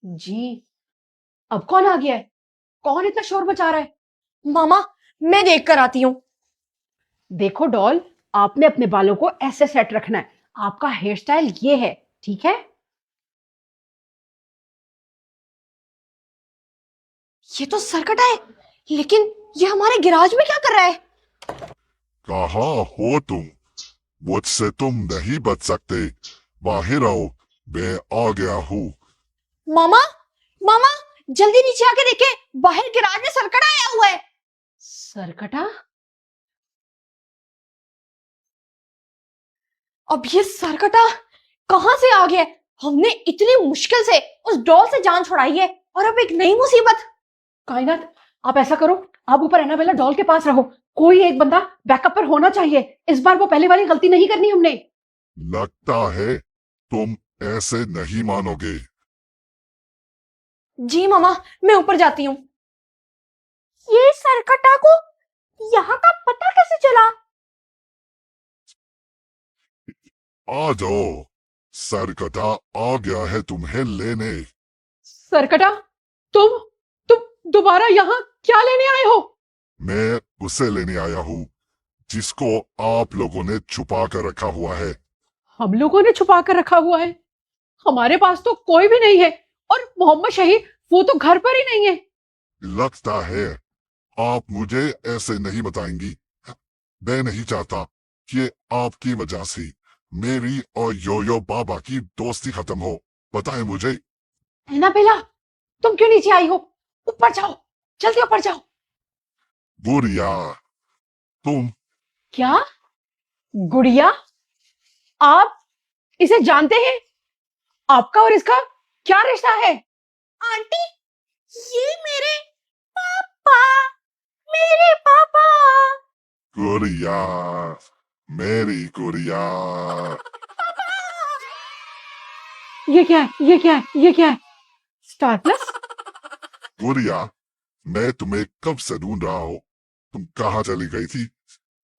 जी, अब कौन आ गया है? कौन इतना शोर मचा रहा है? मामा, मैं देख कर आती हूँ। देखो डॉल, आपने अपने बालों को ऐसे सेट रखना है। आपका हेयर स्टाइल ये है, ठीक है? ये तो सरकटा है, लेकिन ये हमारे गैराज में क्या कर रहा है? कहाँ हो तुम? मुझसे तुम नहीं बच सकते। बाहर आओ, मैं आ गया हूँ। मामा, मामा, जल्दी नीचे आके देखे, बाहर गैराज में सरकटा आया हुआ है। सरकटा? अब ये सरकटा कहाँ से आ गया? हमने इतनी मुश्किल से उस डॉल से जान छुड़ाई है, और अब एक नई मुसीबत। कायनात, आप ऐसा करो, आप ऊपर एनाबेला डॉल के पास रहो। कोई एक बंदा बैकअप पर होना चाहिए। इस बार वो पहले वाली गलती नहीं करनी हमने। लगता है तुम ऐसे नहीं मानोगे। जी मामा, मैं ऊपर जाती हूँ। ये सरकटा को यहाँ का पता कैसे चला? आ जाओ, सरकटा आ गया है तुम्हें लेने। सरकटा, तुम दोबारा यहाँ क्या लेने आए हो? मैं उसे लेने आया हूँ जिसको आप लोगों ने छुपा कर रखा हुआ है। हम लोगों ने छुपा कर रखा हुआ है? हमारे पास तो कोई भी नहीं है। और मोहम्मद शहीद, वो तो घर पर ही नहीं है। लगता है आप मुझे ऐसे नहीं बताएंगी। मैं नहीं चाहता कि आपकी वजह से मेरी और योयो बाबा की दोस्ती खत्म हो। बताएं मुझे। एनाबेला, तुम क्यों नीचे आई हो? ऊपर जाओ, जल्दी ऊपर जाओ। बुरिया, तुम क्या? गुड़िया? आप इसे जानते हैं? आपका और इसका क्या रिश्ता है? आंटी, ये मेरे पापा, मेरे पापा। गुड़िया, मेरी गुड़िया। ये क्या है? ये क्या है? ये क्या है? Star plus? गुड़िया, मैं तुम्हें कब से ढूंढ रहा हूँ। तुम कहाँ चली गई थी?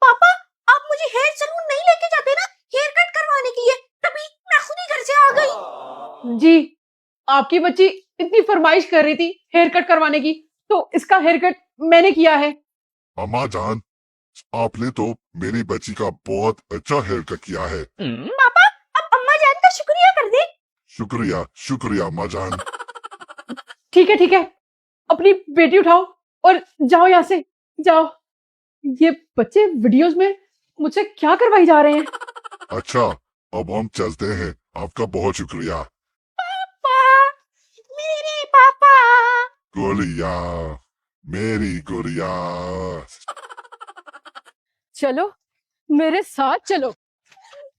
पापा, आप मुझे हेयर सलून नहीं लेके जाते ना, हेयर कट करवाने के लिए, तभी मैं खुद ही घर से आ गई। जी, आपकी बच्ची इतनी फरमाइश कर रही थी हेयर कट करवाने की, तो इसका हेयर कट मैंने किया है। अम्मा जान, आपने तो मेरी बच्ची का बहुत अच्छा हेयर कट किया है। पापा, अब अम्मा जान का शुक्रिया कर दे। शुक्रिया शुक्रिया अम्मा जान। ठीक है, ठीक है, अपनी बेटी उठाओ और जाओ यहाँ से, जाओ। ये बच्चे वीडियोस में मुझसे क्या करवाई जा रहे हैं? अच्छा, अब हम चलते हैं। आपका बहुत शुक्रिया। पापा, मेरे पापा। गुड़िया, मेरी गुड़िया। चलो, मेरे साथ चलो।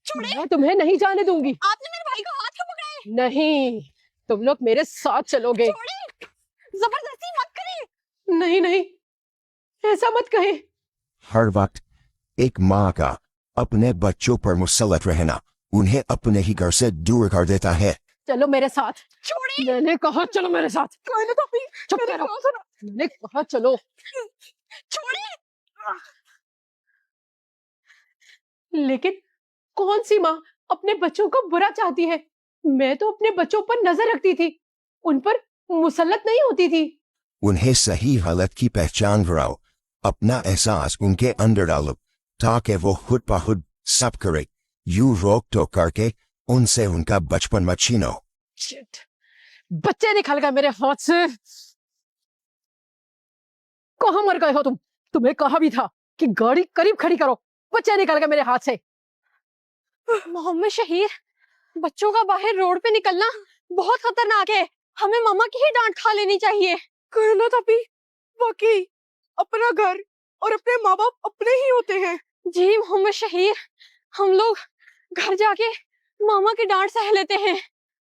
छोड़े, मैं तुम्हें नहीं जाने दूंगी। आपने मेरे भाई का हाथ क्यों पकड़ा है? नहीं, तुम लोग मेरे साथ चलोगे। छोड़े, जबरदस्ती मत करिए। नहीं, नहीं, ऐसा मत कहें। हर वक्त एक माँ का अपने बच्चों पर मुसल्लत रहना उन्हें अपने ही घर से दूर कर देता है। चलो मेरे साथ। छोड़े, मैंने कहा चलो मेरे साथ। कहने तो भी, चुप मेरी करो। बात सुनो। मैंने कहा चलो। छोड़े। लेकिन कौन सी माँ अपने बच्चों को बुरा चाहती है? मैं तो अपने बच्चों पर नजर रखती थी, उन पर मुसल्लत नहीं होती थी। उन्हें सही हालत की पहचान कराओ, अपना एहसास उनके अंदर डालो ताकि वो खुद ब खुद सब करे। यूं रोक टोक करके उनसे उनका बचपन मत छीनो। Shit! बच्चे निकल गए मेरे हाथ से। कहाँ मर गए हो तुम? तुम्हें कहा भी था कि गाड़ी करीब खड़ी करो। बच्चे निकल गए मेरे हाथ से। मोहम्मद शहीर, बच्चों का बाहर रोड पे निकलना बहुत खतरनाक है। हमें मामा की ही डांट खा लेनी चाहिए। कहना था भी, वाकई अपना घर और अपने माँ बाप अपने ही होते हैं। जी मोहम्मद शहीर, हम लोग घर जाके मामा की डांट सह लेते हैं।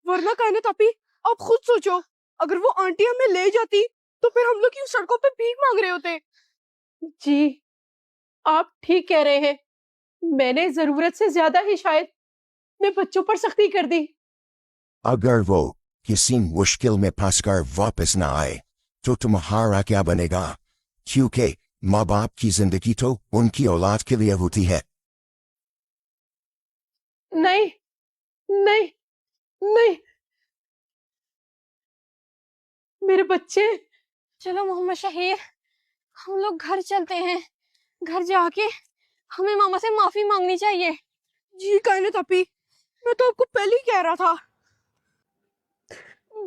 वरना कहना था भी, आप खुद सोचो, अगर वो आंटी हमें ले जाती तो फिर हम लोग क्यों सड़कों पे भीख मांग रहे होते। जी, आप ठीक कह रहे हैं। मैंने जरूरत से ज्यादा ही शायद मैं बच्चों पर सख्ती कर दी। अगर वो किसी मुश्किल में फंसकर वापस ना आए तो तुम्हारा क्या बनेगा? क्योंकि माँ बाप की जिंदगी तो उनकी औलाद के लिए होती है। नहीं, नहीं, नहीं, मेरे बच्चे। चलो मोहम्मद शहीर, हम लोग घर चलते हैं। घर जाके हमें मामा से माफी मांगनी चाहिए। जी कायनात आपी, मैं तो आपको पहले ही कह रहा था।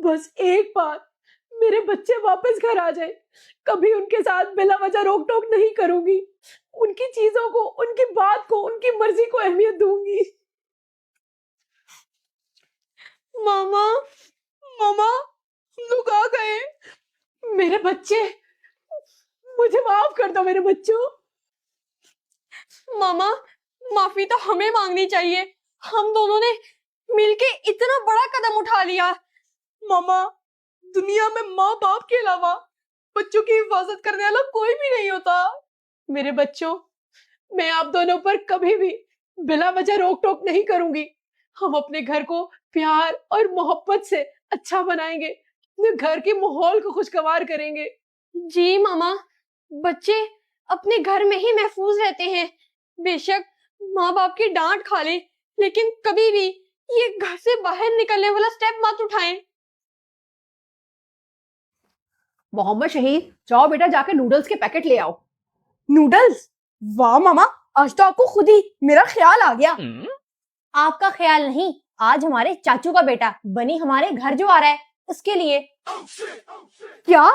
बस एक बार मेरे बच्चे वापस घर आ जाए, कभी उनके साथ बिला वजह रोक टोक नहीं करूंगी। उनकी चीजों को, उनकी बात को, उनकी मर्जी को अहमियत दूंगी। मामा, मामा, हम लोग आ गए। मेरे बच्चे, मुझे माफ कर दो मेरे बच्चों। मामा, माफी तो हमें मांगनी चाहिए। हम दोनों ने मिलके इतना बड़ा कदम उठा लिया। मामा, दुनिया में माँ बाप के अलावा बच्चों की हिफाजत करने वाला कोई भी नहीं होता। मेरे बच्चों, मैं आप दोनों पर कभी भी बिला वजह रोक टोक नहीं करूंगी। हम अपने घर को प्यार और मोहब्बत से अच्छा बनाएंगे, अपने घर के माहौल को खुशगवार करेंगे। जी मामा, बच्चे अपने घर में ही महफूज रहते हैं। बेशक माँ बाप की डांट खा ले, लेकिन कभी भी ये घर से बाहर निकलने वाला स्टेप मत उठाएं। मोहम्मद शहीद, जाओ बेटा, जाकर नूडल्स के पैकेट ले आओ। नूडल्स? वाह मामा, आज तो आपको खुद ही मेरा ख्याल आ गया। आपका ख्याल नहीं, आज हमारे चाचू का बेटा बनी हमारे घर जो आ रहा है, उसके लिए। क्या?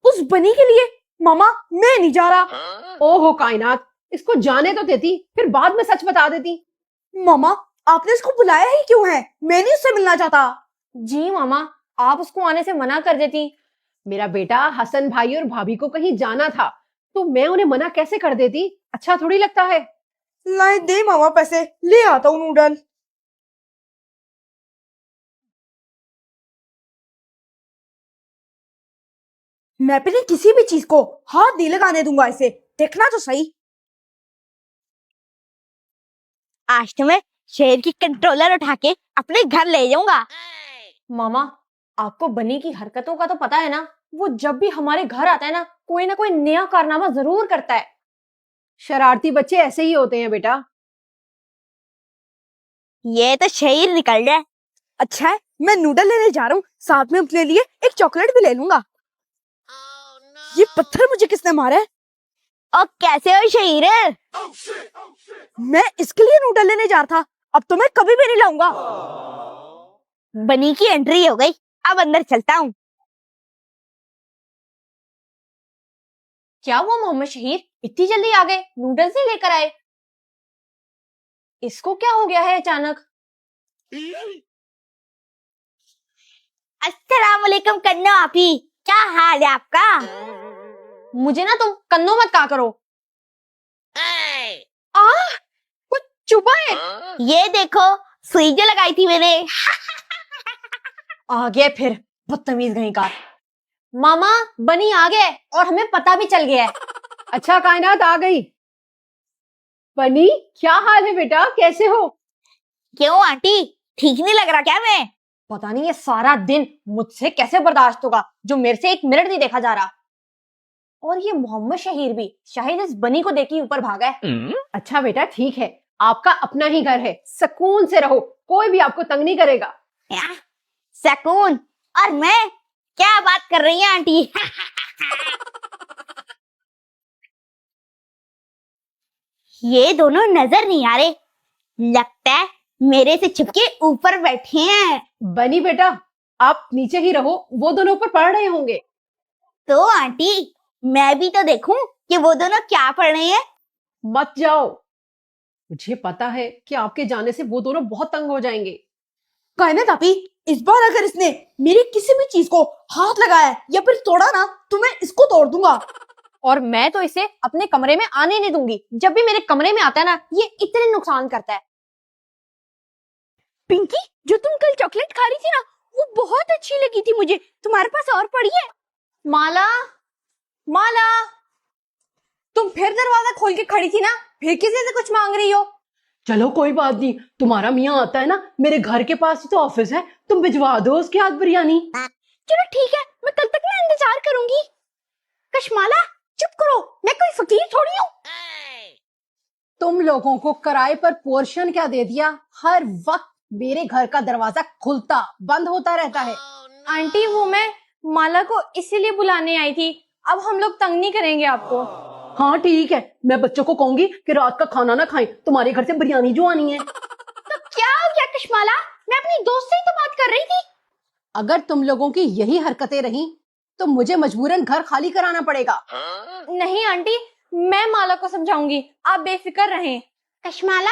उस बनी के लिए? मामा, मैं नहीं जा रहा। ओहो कायनात, इसको जाने तो देती, फिर बाद में सच बता देती। मामा, आपने इसको बुलाया ही क्यों है? मैं नहीं उससे मिलना चाहता। जी मामा, आप उसको आने से मना कर देती। मेरा बेटा हसन भाई और भाभी को कहीं जाना था, तो मैं उन्हें मना कैसे कर देती? अच्छा थोड़ी लगता है। लाए दे मामा पैसे, ले आता हूँ नूडल। मैं अपनी किसी भी चीज को हाथ नहीं लगाने दूंगा इसे, देखना तो सही। आज तो मैं शहर की कंट्रोलर उठा के अपने घर ले जाऊंगा। मामा, आपको बनी की हरकतों का तो पता है ना। वो जब भी हमारे घर आता है ना कोई नया कारनामा जरूर करता है। शरारती बच्चे ऐसे ही होते हैं बेटा। ये तो शहर निकल जाए। अच्छा है, मैं नूडल लेने जा रहा हूँ, साथ में अपने लिए एक चॉकलेट भी ले लूंगा। ये पत्थर मुझे किसने मारा है? और कैसे हो शहीर? मैं इसके लिए नूडल लेने जा रहा था, अब तो मैं कभी भी नहीं लाऊंगा। बनी की एंट्री हो गई, अब अंदर चलता हूँ। क्या हुआ मोहम्मद शहीर, इतनी जल्दी आ गए? नूडल्स ही लेकर आए? इसको क्या हो गया है अचानक? अस्सलाम वालेकुम कन्नो आपी, क्या हाल है आपका? मुझे ना तुम कन्नो मत कहा करो। आ, कुछ चुपा है। ये देखो, सुई जो लगाई थी मैंने। आ गया फिर, बदतमीज कहीं का। मामा, बनी आ गए और हमें पता भी चल गया है। अच्छा कायनात आ गई। बनी, क्या हाल है बेटा, कैसे हो? क्यों आंटी, ठीक नहीं लग रहा क्या मैं? पता नहीं ये सारा दिन मुझसे कैसे बर्दाश्त होगा, जो मेरे से एक मिनट नहीं देखा जा रहा। और ये मोहम्मद शहीर भी शायद इस बनी को देख के ऊपर भागा है। अच्छा बेटा ठीक है, आपका अपना ही घर है, सुकून से रहो, कोई भी आपको तंग नहीं करेगा। सकून? और मैं? क्या बात कर रही है आंटी? ये दोनों नजर नहीं आ रहे, लगता है मेरे से छिपके ऊपर बैठे हैं। बनी बेटा, आप नीचे ही रहो, वो दोनों ऊपर पढ़ रहे होंगे। तो आंटी, मैं भी तो देखूं कि वो दोनों क्या पढ़ रहे हैं। मत जाओ, मुझे पता है कि आपके जाने से वो दोनों बहुत तंग हो जाएंगे। कायनात आपी, इस बार अगर इसने मेरी किसी भी चीज को हाथ लगाया या फिर तोड़ा ना, तो मैं इसको तोड़ दूंगा। और मैं तो इसे अपने कमरे में आने नहीं दूंगी। जब भी मेरे कमरे में आता है ना, ये इतने नुकसान करता है। पिंकी, जो तुम कल चॉकलेट खा रही थी ना, वो बहुत अच्छी लगी थी मुझे। तुम्हारे पास और पड़ी है? माला, माला, तुम फिर दरवाजा खोल के खड़ी थी ना, फिर किसी से कुछ मांग रही हो? चलो कोई बात नहीं, तुम्हारा मियाँ आता है ना, मेरे घर के पास ही तो ऑफिस है, तुम भिजवा दो उसके हाथ बिरयानी। चलो ठीक है, मैं कल तक ना इंतजार करूंगी। कशमाला, चुप करो, मैं कोई फकीर थोड़ी हूँ। तुम लोगों को किराए पर पोर्शन क्या दे दिया? हर वक्त मेरे घर का दरवाजा खुलता बंद होता रहता है। आंटी, वो मैं माला को इसीलिए बुलाने आई थी। अब हम लोग तंग नहीं करेंगे आपको। हाँ ठीक है, मैं बच्चों को कहूंगी कि रात का खाना ना खाएं, तुम्हारे घर से बिरयानी जो आनी है। क्या हो गया कश्माला? मैं अपनी दोस्त से ही तो बात कर रही थी। अगर तुम लोगों की यही हरकतें रही तो मुझे मजबूरन घर खाली कराना पड़ेगा। नहीं आंटी, मैं माला को समझाऊंगी, आप बेफिक्र रहें। कश्माला,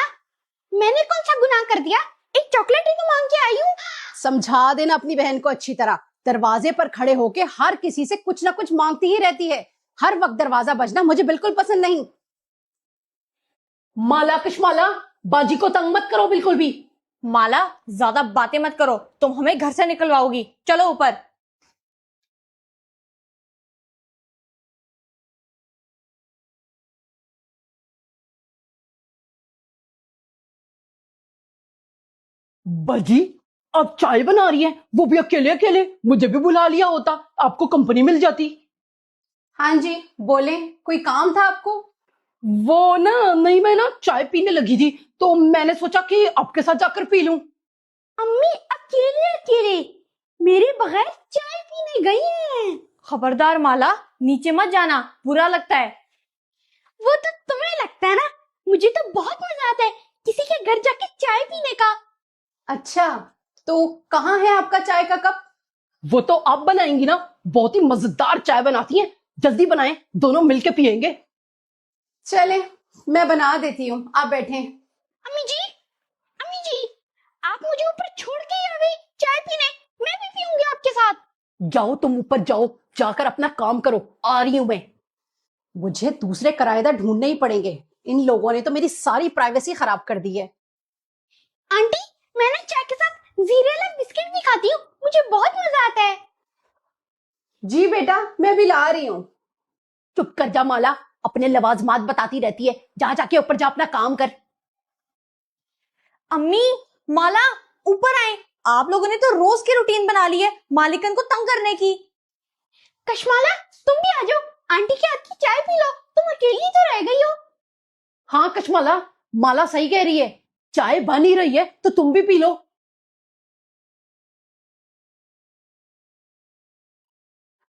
मैंने कौन सा गुनाह कर दिया? एक चॉकलेट ही तो मांग के आई हूँ। समझा देना अपनी बहन को अच्छी तरह। दरवाजे पर खड़े होके हर किसी से कुछ ना कुछ मांगती ही रहती है। हर वक्त दरवाजा बजना मुझे बिल्कुल पसंद नहीं। माला कश्माला, बाजी को तंग मत करो बिल्कुल भी। माला, ज्यादा बातें मत करो, तुम हमें घर से निकलवाओगी। चलो ऊपर। बाजी अब चाय बना रही है, वो भी अकेले अकेले। मुझे भी बुला लिया होता, आपको कंपनी मिल जाती। हाँ जी बोले, कोई काम था आपको? वो ना, नहीं मैं ना चाय पीने लगी थी तो मैंने सोचा कि आपके साथ जाकर पी लूं। अम्मी अकेले अकेले मेरे बगैर चाय पीने गई हैं। खबरदार माला, नीचे मत जाना, बुरा लगता है। वो तो तुम्हें लगता है ना, मुझे तो बहुत मजा आता है किसी के घर जाके चाय पीने का। अच्छा, तो कहाँ है आपका चाय का कप? वो तो आप बनाएंगी ना, बहुत ही मजेदार चाय बनाती हैं। जल्दी बनाएं, दोनों मिलके पियेंगे। चले, मैं बना देती हूँ, आप बैठें। अम्मी जी, आप मुझे ऊपर छोड़ के ही आ गई चाय पीने। मैं भी पीऊंगी आपके साथ। जाओ तुम ऊपर जाओ, जाकर अपना काम करो, आ रही हूं मैं। मुझे दूसरे किराएदार ढूंढने ही पड़ेंगे। इन लोगों ने तो मेरी सारी प्राइवेसी खराब कर दी है। आंटी, मैं ना चाय के साथ जीरेला बिस्किट भी खाती हूँ, मुझे बहुत मजा आता है। जी बेटा, मैं भी ला रही हूँ। चुप कर जा माला, अपने लवाजमात बताती रहती है। जा जाके ऊपर जा, अपना काम कर। अम्मी, माला, ऊपर आए। आप लोगों ने तो रोज की रूटीन बना ली है मालिकन को तंग करने की। कश्माला, तुम भी आ जाओ, आंटी के हाथ की चाय पी लो, तुम अकेली ही तो रह गई हो। हाँ कश्माला, माला सही कह रही है, चाय बन ही रही है तो तुम भी पी लो।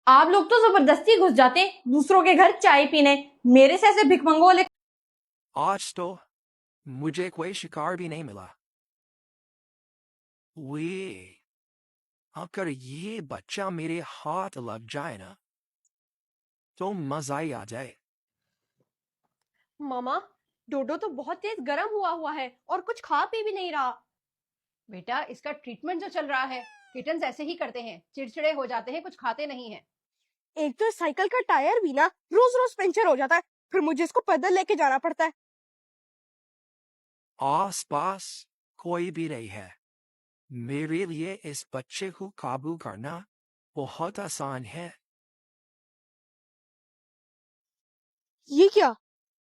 आप लोग तो जबरदस्ती घुस जाते दूसरों के घर चाय पीने। मेरे से ऐसे भिखमंगों वाले। आज तो मुझे कोई शिकार भी नहीं मिला। वे, अगर ये बच्चा मेरे हाथ लग जाए ना तो मजा ही आ जाए। मामा, डोडो तो बहुत तेज गर्म हुआ है और कुछ खा पी भी नहीं रहा। बेटा, इसका ट्रीटमेंट जो चल रहा है, किटन्स ऐसे ही करते हैं, चिड़चिड़े हो जाते हैं, कुछ खाते नहीं हैं। एक तो साइकिल का टायर भी ना रोज रोज पंचर हो जाता है, फिर मुझे इसको पैदल लेके जाना पड़ता है। आस पास कोई भी नहीं है, मेरे लिए इस बच्चे को काबू करना बहुत आसान है। ये क्या,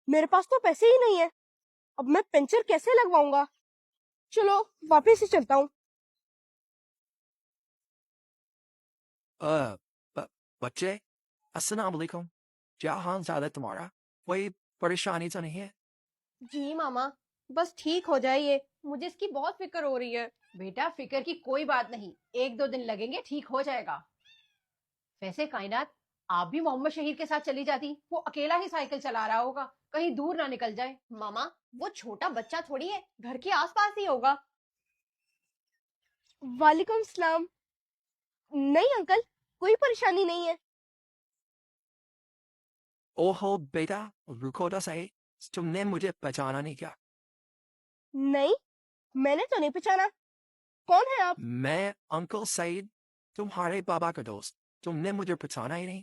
मेरे पास तो पैसे ही नहीं है, अब मैं पंचर कैसे लगवाऊंगा? चलो वापस ही चलता हूँ। बच्चे, अस्सलाम वालेकुम। क्या हाल चाल है तुम्हारा? कोई परेशानी तो नहीं है? जी मामा, बस ठीक हो जाए ये, मुझे इसकी बहुत फिक्र हो रही है। बेटा, फिक्र की कोई बात नहीं, 1-2 दिन लगेंगे, ठीक हो जाएगा। वैसे कायनात, आप भी मोहम्मद शहीर के साथ चली जाती, वो अकेला ही साइकिल चला रहा होगा, कहीं दूर ना निकल जाए। मामा, वो छोटा बच्चा थोड़ी है, घर के आसपास ही होगा। वालेकुम सलाम। नहीं अंकल, कोई परेशानी नहीं है। ओहो बेटा, रुको तो सही, तुमने मुझे पहचाना नहीं क्या? नहीं, मैंने तो नहीं पहचाना। कौन है आप? मैं अंकल सईद, तुम्हारे बाबा का दोस्त। तुमने मुझे पहचाना ही नहीं?